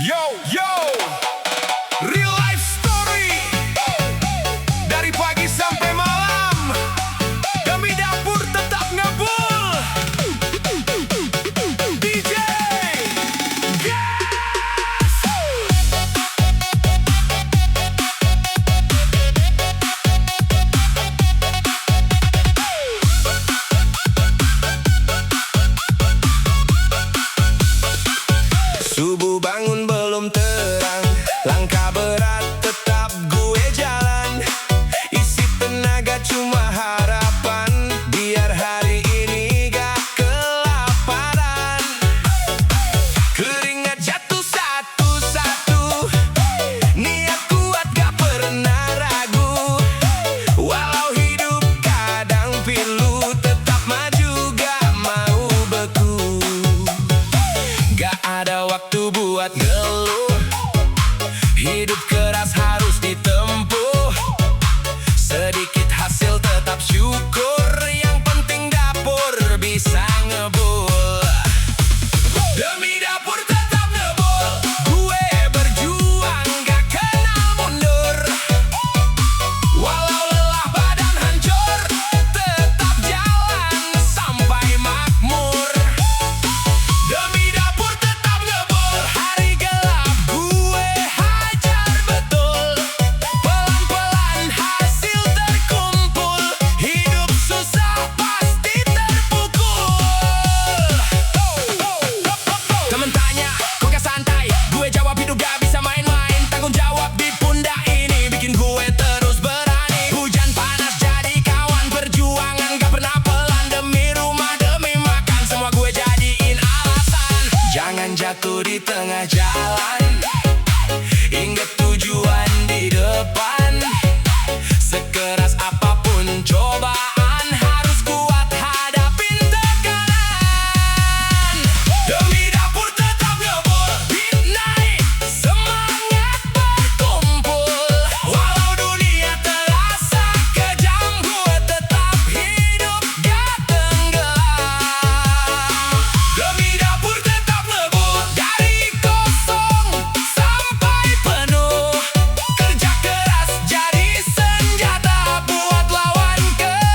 Yo, yo, real life story. Dari pagi sampai malam, kami dapur tetap ngebul. DJ Gas. Subuh bangun belum terang, langkah berat tetap gue jalan. Isi tenaga cuma harapan, biar hari ini gak kelaparan. Keringat jatuh satu-satu, niat kuat gak pernah ragu. Walau hidup kadang pilu, tetap maju gak mau beku. Gak ada waktu buat ngeluh, hidup keras harus ditempuh. Sedikit hasil tetap syukur, yang penting dapur bisa ngebul. Demi dapur tetap ngebul, gue berjuang gak kenal mundur. Walau lelah badan hancur, tetap jalan sampai makmur. Demi dapur tetap ngebul, hari gelap gue hajar betul. Pelan-pelan hasil terkumpul, hidup susah pasti terpukul. Temen tanya, kok gak santai? Gue jawab hidup gak bisa main-main. Tanggung jawab di pundak ini bikin gue terus berani. Hujan panas jadi kawan, perjuangan gak pernah pelan. Demi rumah, demi makan, semua gue jadiin alasan. Jangan jatuh di tengah jalan, ingat tujuan di depan. Sekeras apapun cobaan, harus kuat hadapin tekanan. Demi dapur tetap ngebul, beat naik, semangat berkumpul. Walau dunia terasa kejam, gue tetap hidup gak tenggelam. Demi dapur tetap ngebul, dari kosong sampai penuh. Kerja keras jadi senjata buat lawan kegelapan.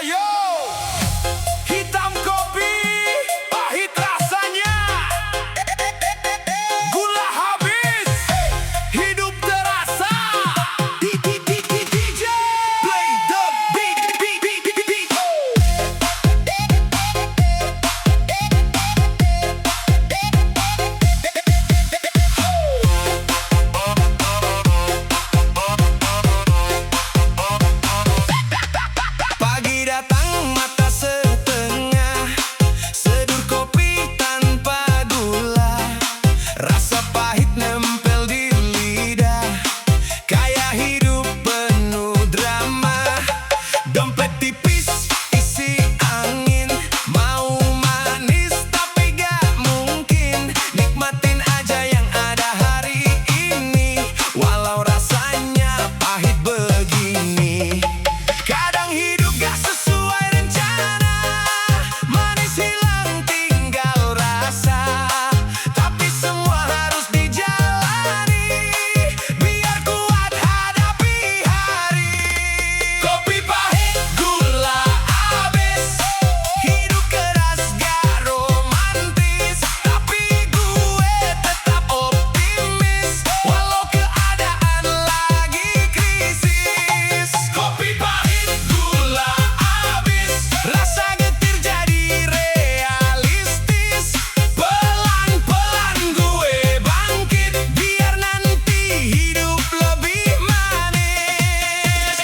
yo. Hitam kopi, pahit rasanya. Gula habis, hidup terasa. DJ, play the beat, beat, beat, beat, beat. Pagi datang mata setengah, sedur kopi tanpa gula, rasa pahit nempel di lidah, kayak hidup penuh drama. Dompet tipis isi angin, mau manis tapi gak mungkin. Nikmatin aja yang ada hari ini, walau rasanya pahit begini. Kadang hidup gak sesuai rencana, manis hilang tinggal rasa, tapi semua harus dijalani, biar kuat hadapi hari. Kopi pahit, gula habis, hidup keras gak romantis, tapi gue tetap optimis, walau keadaan lagi krisis. Kopi pahit, gula habis, rasa getir jadi realistis, pelan-pelan gue bangkit, biar nanti hidup lebih manis.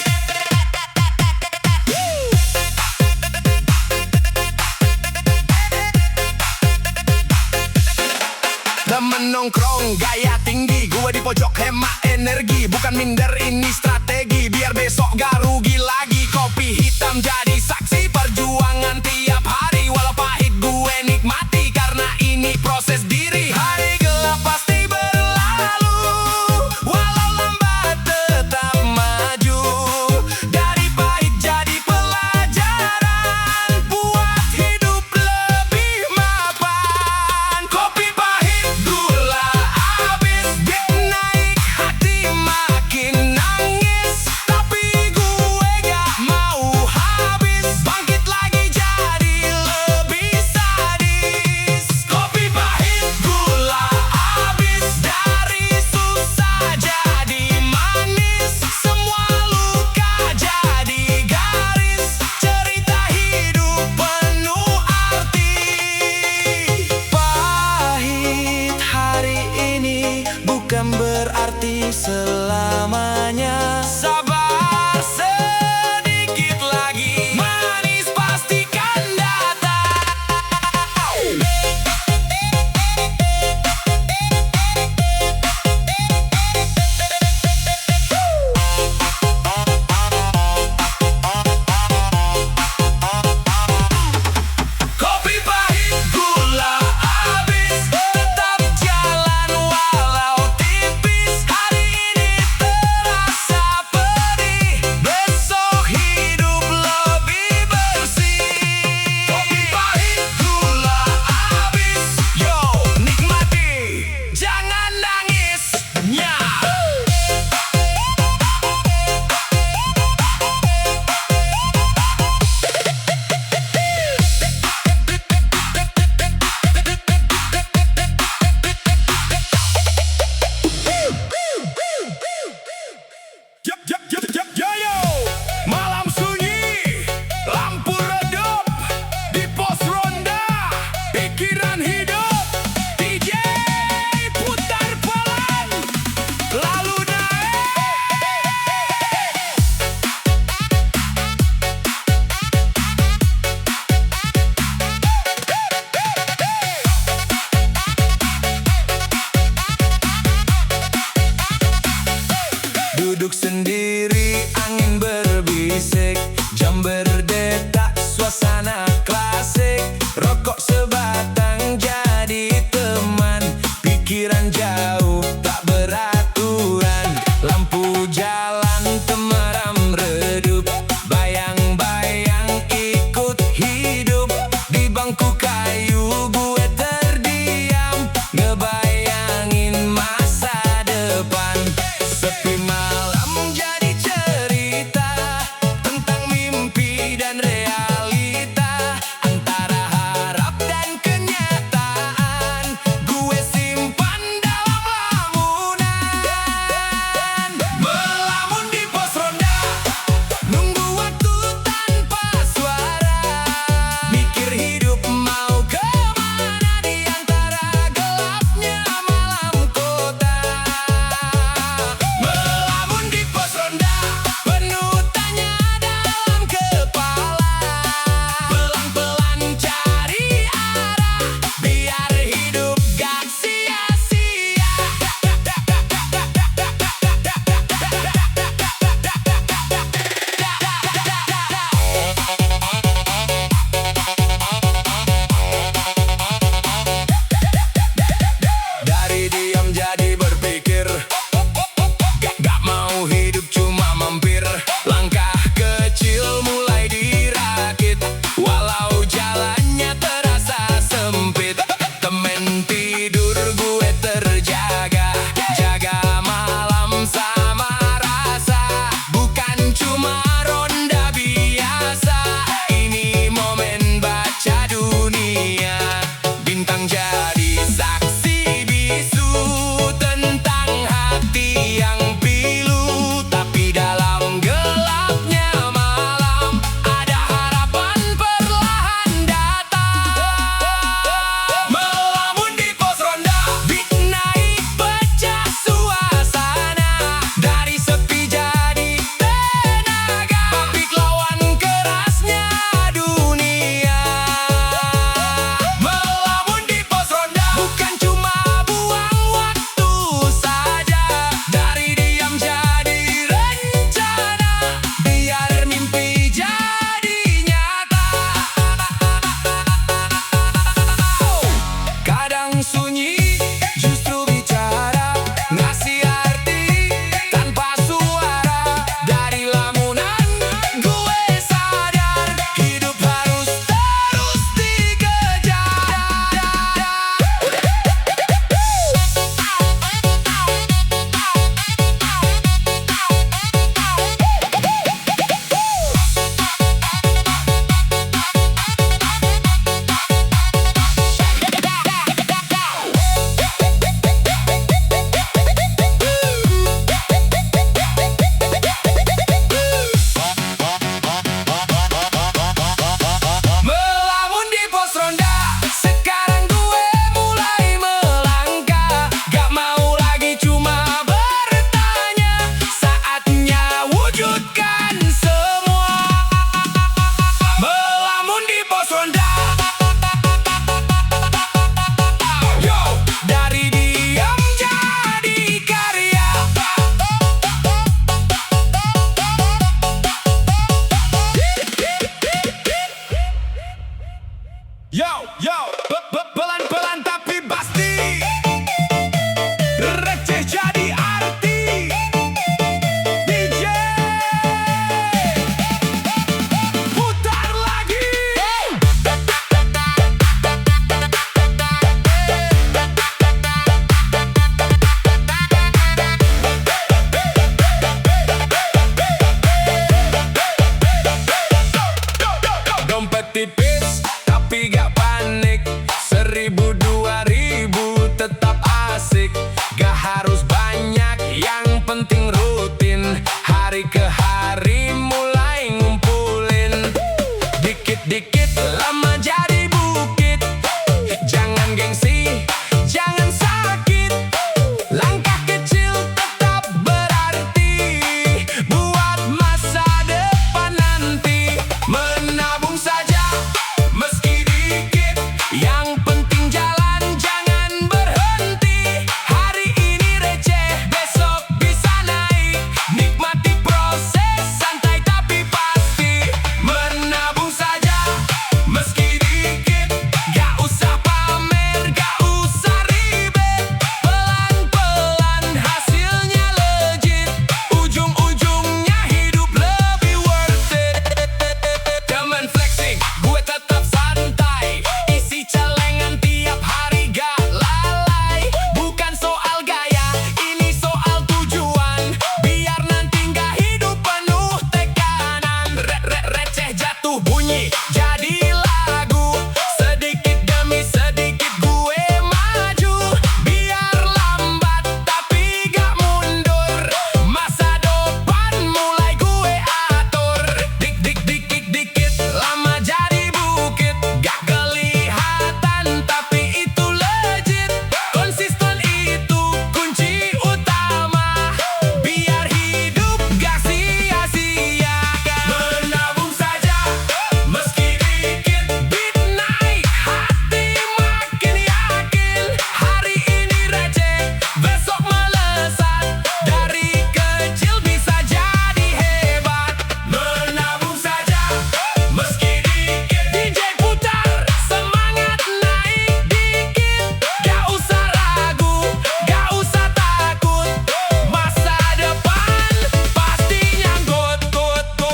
Temen nongkrong gaya tinggi, gue di pojok hemat energi, bukan minder ini strategi, biar besok gak rugi lagi. Kopi hitam jadi saksi perjuangan tiap hari, walau pahit gue nikmati karena ini proses diri. Hari gelap pasti berlalu, walau lambat tetap maju, dari pahit jadi pelajaran, buat hidup lebih mapan. Kopi pahit, gula habis, beat naik hati makin nangis, tapi gue gak mau habis, bangkit lagi jadi lebih sadis. Kopi pahit, gula habis, dari susah jadi manis, semua luka jadi garis, cerita hidup penuh arti. Pahit hari ini bukan berarti selamanya. Sabar sedikit lagi, manis pastikan datang. Kopi pahit, gula habis, tetap jalan walau tipis. Hari ini terasa pedih, besok hidup lebih bersih. Kopi pahit, gula habis, yo nikmati, jangan nangis, nya. Malam sunyi, lampu redup, di pos ronda, pikiran hidup. DJ putar pelan, lalu naik. Duduk sendiri, angin berbisik, jam berdetak, suasana klasik, rokok sebatang jadi teman, pikiran jauh tak beraturan, lampu jalan temaram redup, bayang-bayang ikut hidup, di bangku kayu gue terdiam, ngebayangin masa depan. Sepi malam jadi cerita tentang mimpi dan realitas. tipis tapi gak panik. 1000 2000 tetap asik. Gak harus banyak, yang penting rutin. Hari ke hari mulai ngumpulin. Dikit-dikit lama jadi bukit. Jangan gengsi, jangan sakit. Langkah kecil tetap berarti buat masa depan nanti. Menabung saja meski dikit, yang penting jalan jangan berhenti. Hari ini receh, besok bisa naik. Nikmati proses, santai tapi pasti. Menabung saja meski dikit, gak usah pamer, gak usah ribet. Pelan-pelan hasilnya legit. Ujung-ujungnya hidup lebih worth it. Temen flexing, gue tetap santai. Isi celengan tiap hari gak lalai. Bukan soal gaya, ini soal tujuan. Biar nanti gak hidup penuh tekanan. Receh jatuh bunyi jadi lagu. Sedikit demi sedikit gue maju. Biar lambat tapi gak mundur. Masa depan mulai gue atur. Dikit lama jadi bukit. Gak kelihatan tapi itu legit. Konsisten itu kunci utama. Biar hidup gak sia-sia. Menabung saja meski dikit. Beat naik, hati makin yakin. Hari ini receh, besok melesat. Dari kecil bisa jadi hebat. Menabung saja meski dikit. DJ putar, semangat naik dikit. Gak usah ragu, gak usah takut. Masa depan pasti nyangkut.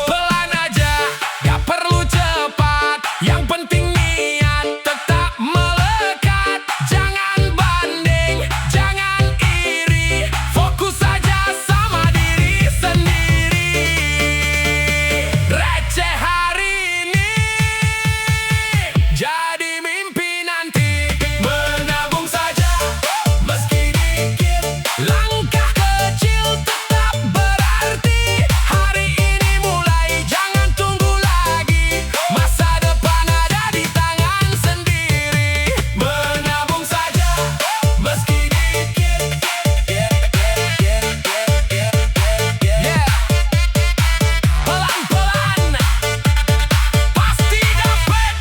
Pelan aja, gak perlu cepat. Yang penting niat tetap melekat. Jangan banding, jangan iri. Fokus saja sama diri sendiri. Receh hari ini jadi mimpi nanti. Menabung saja meski dikit. Langkah kecil tetap berarti. Hari ini mulai, jangan tunggu lagi. Masa depan ada di tangan sendiri. Menabung saja meski dikit. Yeah. Pelan-pelan pasti dapet.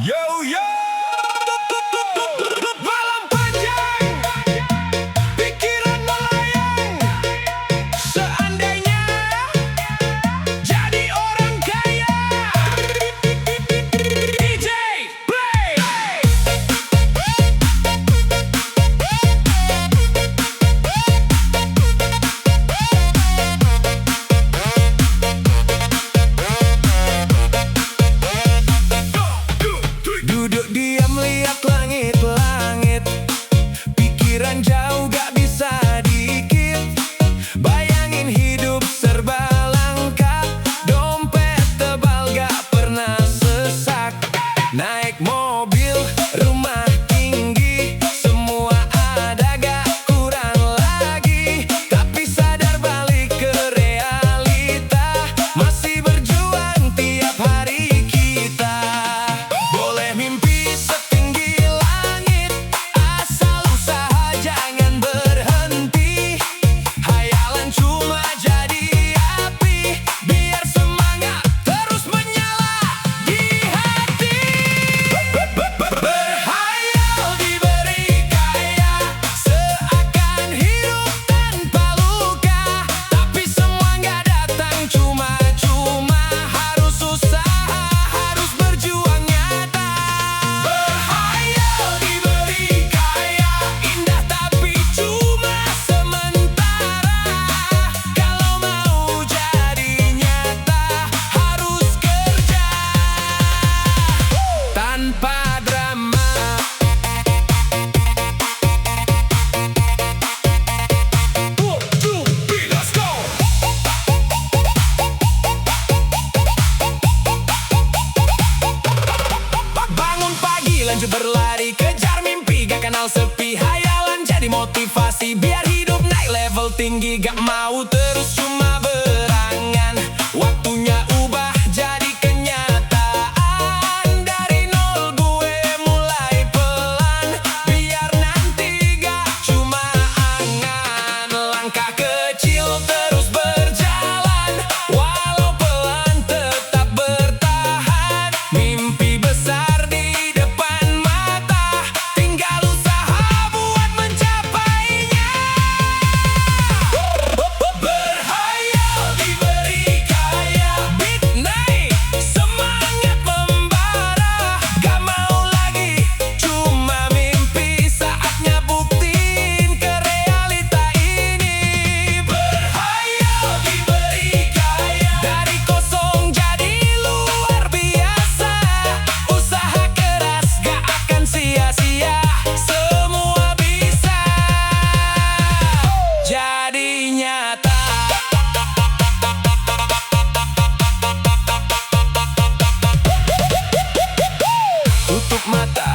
Yo yo, malam panjang, pikiran melayang. Seandainya jadi orang kaya. DJ play. Duduk diam lihat langit-langit. Pikiran jauh gak bisa dikit. Bayangin hidup serba langka. Dompet tebal gak pernah sesak. Naik mobil, rumah tinggi. Semua ada gak kurang lagi. Tapi sadar balik ke realita. Masih berjuang tiap hari kita. Boleh mimpi setinggi langit. Asal usaha jangan berhenti. Hayalan cuma jadi api. Biar semangat terus menyala di hati. lanjut berlari, kejar mimpi gak kenal sepi. Hayalan jadi motivasi, biar hidup naik level tinggi. Gak mau terus cuma berangan, waktunya ubah jadi kenyataan. Dari nol gue mulai pelan, biar nanti gak cuma angan. Langkah kecil terus berjalan, walau pelan tetap bertahan. Mimpi besar di depan mata, tinggal usaha buat mencapainya. Berhayal diberi kaya, beat naik, semangat membara. Gak mau lagi cuma mimpi, saatnya buktiin ke realita ini. Berhayal diberi kaya, dari kosong jadi luar biasa. Usaha keras gak akan sia-sia, semua bisa jadi nyata. Tutup mata,